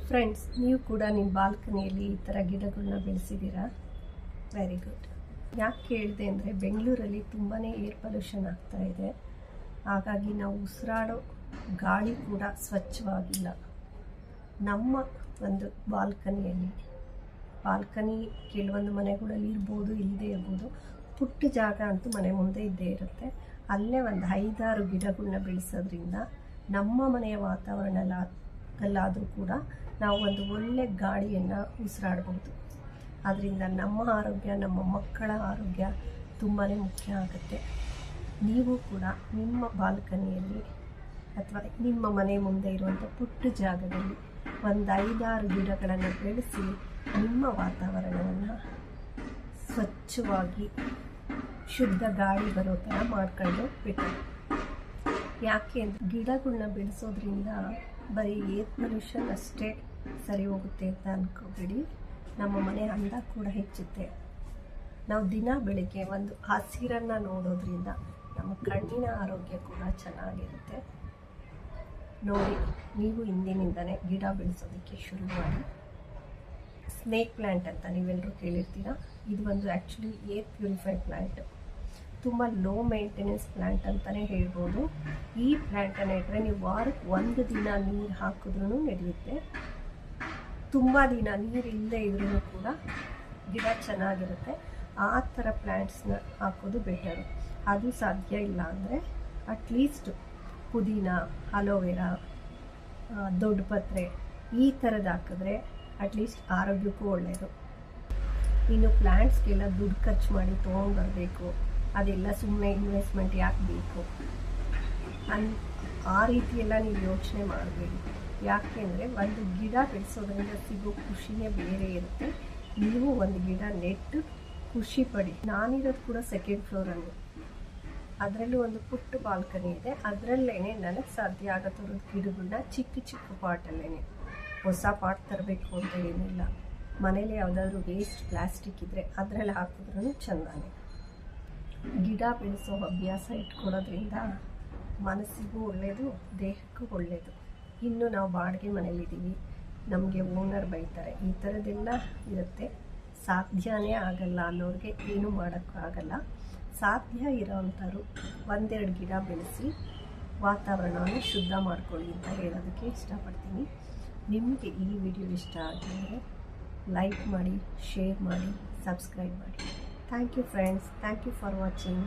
Friends, ನೀವು ಕೂಡ ನಿಮ್ಮ ಬಾಲ್ಕನಿಯಲ್ಲಿ ಈ ಥರ ಗಿಡಗಳನ್ನ ಬೆಳೆಸಿದ್ದೀರಾ? Very good. ಯಾಕೆ ಕೇಳಿದೆ ಅಂದರೆ, ಬೆಂಗಳೂರಲ್ಲಿ ತುಂಬಾ ಏರ್ ಪೊಲ್ಯೂಷನ್ ಆಗ್ತಾ ಇದೆ. ಹಾಗಾಗಿ ನಾವು ಉಸಿರಾಡೋ ಗಾಳಿ ಕೂಡ ಸ್ವಚ್ಛವಾಗಿಲ್ಲ. ನಮ್ಮ ಒಂದು ಬಾಲ್ಕನಿ ಕೆಲವೊಂದು ಮನೆಗಳಲ್ಲಿ ಇರ್ಬೋದು, ಇಲ್ಲದೇ ಇರ್ಬೋದು. ಪುಟ್ಟ ಜಾಗ ಅಂತೂ ಮನೆ ಮುಂದೆ ಇದ್ದೇ ಇರುತ್ತೆ. ಅಲ್ಲೇ ಒಂದು 5-6 ಗಿಡಗಳನ್ನ ಬೆಳೆಸೋದ್ರಿಂದ ನಮ್ಮ ಮನೆಯ ವಾತಾವರಣದಲ್ಲಾದರೂ ಕೂಡ ನಾವು ಒಂದು ಒಳ್ಳೆ ಗಾಳಿಯನ್ನು ಉಸಿರಾಡ್ಬೋದು. ಅದರಿಂದ ನಮ್ಮ ಆರೋಗ್ಯ, ನಮ್ಮ ಮಕ್ಕಳ ಆರೋಗ್ಯ ತುಂಬಾ ಮುಖ್ಯ ಆಗುತ್ತೆ. ನೀವು ಕೂಡ ನಿಮ್ಮ ಬಾಲ್ಕನಿಯಲ್ಲಿ ಅಥವಾ ನಿಮ್ಮ ಮನೆ ಮುಂದೆ ಇರುವಂಥ ಪುಟ್ಟ ಜಾಗದಲ್ಲಿ ಒಂದು 5-6 ಗಿಡಗಳನ್ನು ಬೆಳೆಸಿ ನಿಮ್ಮ ವಾತಾವರಣವನ್ನು ಸ್ವಚ್ಛವಾಗಿ ಶುದ್ಧ ಗಾಳಿ ಬರೋ ಥರ ಮಾಡ್ಕೊಂಡು ಬಿಟ್ಟು. ಯಾಕೆ ಅಂದರೆ, ಗಿಡಗಳನ್ನ ಬೆಳೆಸೋದ್ರಿಂದ ಬರೀ ಏರ್ ಪೊಲ್ಯೂಷನ್ ಅಷ್ಟೇ ಸರಿ ಹೋಗುತ್ತೆ ಅಂತ ಅಂದ್ಕೋಬೇಡಿ. ನಮ್ಮ ಮನೆ ಅಂದ ಕೂಡ ಹೆಚ್ಚುತ್ತೆ. ನಾವು ದಿನ ಬೆಳಿಗ್ಗೆ ಒಂದು ಹಸಿರನ್ನು ನೋಡೋದ್ರಿಂದ ನಮ್ಮ ಕಣ್ಣಿನ ಆರೋಗ್ಯ ಕೂಡ ಚೆನ್ನಾಗಿರುತ್ತೆ. ನೋಡಿ, ನೀವು ಇಂದಿನಿಂದನೇ ಗಿಡ ಬೆಳೆಸೋದಕ್ಕೆ ಶುರು ಮಾಡಿ. ಸ್ನೇಕ್ ಪ್ಲ್ಯಾಂಟ್ ಅಂತ ನೀವೆಲ್ಲರೂ ಕೇಳಿರ್ತೀರ. ಇದು ಒಂದು ಆ್ಯಕ್ಚುಲಿ ಏರ್ ಪ್ಯೂರಿಫೈಡ್ ಪ್ಲ್ಯಾಂಟ್. ತುಂಬ ಲೋ ಮೇಂಟೆನೆನ್ಸ್ ಪ್ಲ್ಯಾಂಟ್ ಅಂತಲೇ ಹೇಳ್ಬೋದು. ಈ ಪ್ಲ್ಯಾಂಟನ್ನು ಇಟ್ಟರೆ ನೀವು ವಾರಕ್ಕೆ 1 ದಿನ ನೀರು ಹಾಕಿದ್ರೂ ನಡೆಯುತ್ತೆ. ತುಂಬ ದಿನ ನೀರು ಇಲ್ಲದೆ ಇದ್ರೂ ಕೂಡ ಗಿಡ ಚೆನ್ನಾಗಿರುತ್ತೆ. ಆ ಥರ ಪ್ಲ್ಯಾಂಟ್ಸ್ನ ಹಾಕೋದು ಬೆಟರು. ಅದು ಸಾಧ್ಯ ಇಲ್ಲ ಅಂದರೆ ಅಟ್ಲೀಸ್ಟ್ ಪುದೀನ, ಅಲೋವೆರಾ, ದೊಡ್ಡ ಪತ್ರೆ ಈ ಥರದ್ದು ಹಾಕಿದ್ರೆ ಅಟ್ಲೀಸ್ಟ್ ಆರೋಗ್ಯಕ್ಕೂ ಒಳ್ಳೆಯದು. ಇನ್ನು ಪ್ಲ್ಯಾಂಟ್ಸ್ಗೆಲ್ಲ ದುಡ್ಡು ಖರ್ಚು ಮಾಡಿ ತೊಗೊಂಡ್ಬರಬೇಕು, ಅದೆಲ್ಲ ಸುಮ್ಮನೆ ಇನ್ವೆಸ್ಟ್ಮೆಂಟ್ ಯಾಕೆ ಬೇಕು ಆ ರೀತಿಯೆಲ್ಲ ನೀವು ಯೋಚನೆ ಮಾಡಬೇಡಿ. ಯಾಕೆಂದರೆ ಒಂದು ಗಿಡ ಬೆಳೆಸೋದ್ರಿಂದ ಸಿಗೋ ಖುಷಿಯೇ ಬೇರೆ ಇರುತ್ತೆ. ನೀವು ಒಂದು ಗಿಡ ನೆಟ್ಟು ಖುಷಿ ಪಡಿ. ನಾನಿರೋದು ಕೂಡ 2nd ಫ್ಲೋರಲ್ಲಿ. ಅದರಲ್ಲೂ ಒಂದು ಪುಟ್ಟ ಬಾಲ್ಕನಿ ಇದೆ. ಅದರಲ್ಲೇ ನನಗೆ ಸಾಧ್ಯ ಆಗೋ ಥರದ ಗಿಡಗಳನ್ನ ಚಿಕ್ಕ ಪಾಟಲ್ಲೇ, ಹೊಸ ಪಾಟ್ ತರಬೇಕು ಅಂತ ಏನಿಲ್ಲ. ಮನೇಲಿ ಯಾವುದಾದ್ರೂ ವೇಸ್ಟ್ ಪ್ಲಾಸ್ಟಿಕ್ ಇದ್ದರೆ ಅದರಲ್ಲಿ ಹಾಕಿದ್ರೂ ಚೆಂದಾನೆ. ಗಿಡ ಬೆಳೆಸೋ ಅಭ್ಯಾಸ ಇಟ್ಕೊಳ್ಳೋದ್ರಿಂದ ಮನಸ್ಸಿಗೂ ಒಳ್ಳೆಯದು, ದೇಹಕ್ಕೂ ಒಳ್ಳೆಯದು. ಇನ್ನು ನಾವು ಬಾಡಿಗೆ ಮನೇಲಿದ್ದೀವಿ, ನಮಗೆ ಓನರ್ ಬೈತಾರೆ, ಈ ಥರದ್ದೆಲ್ಲ ಇರುತ್ತೆ. ಸಾಧ್ಯನೇ ಆಗಲ್ಲ ಅನ್ನೋರಿಗೆ ಏನೂ ಮಾಡೋಕ್ಕಾಗಲ್ಲ. ಸಾಧ್ಯ ಇರೋವಂಥವ್ರು 1-2 ಗಿಡ ಬೆಳೆಸಿ ವಾತಾವರಣವನ್ನು ಶುದ್ಧ ಮಾಡ್ಕೊಳ್ಳಿ ಅಂತ ಹೇಳೋದಕ್ಕೆ ಇಷ್ಟಪಡ್ತೀನಿ. ನಿಮಗೆ ಈ ವಿಡಿಯೋ ಇಷ್ಟ ಆಗಿದ್ದರೆ ಲೈಕ್ ಮಾಡಿ, ಶೇರ್ ಮಾಡಿ, ಸಬ್ಸ್ಕ್ರೈಬ್ ಮಾಡಿ. Thank you friends. Thank you for watching.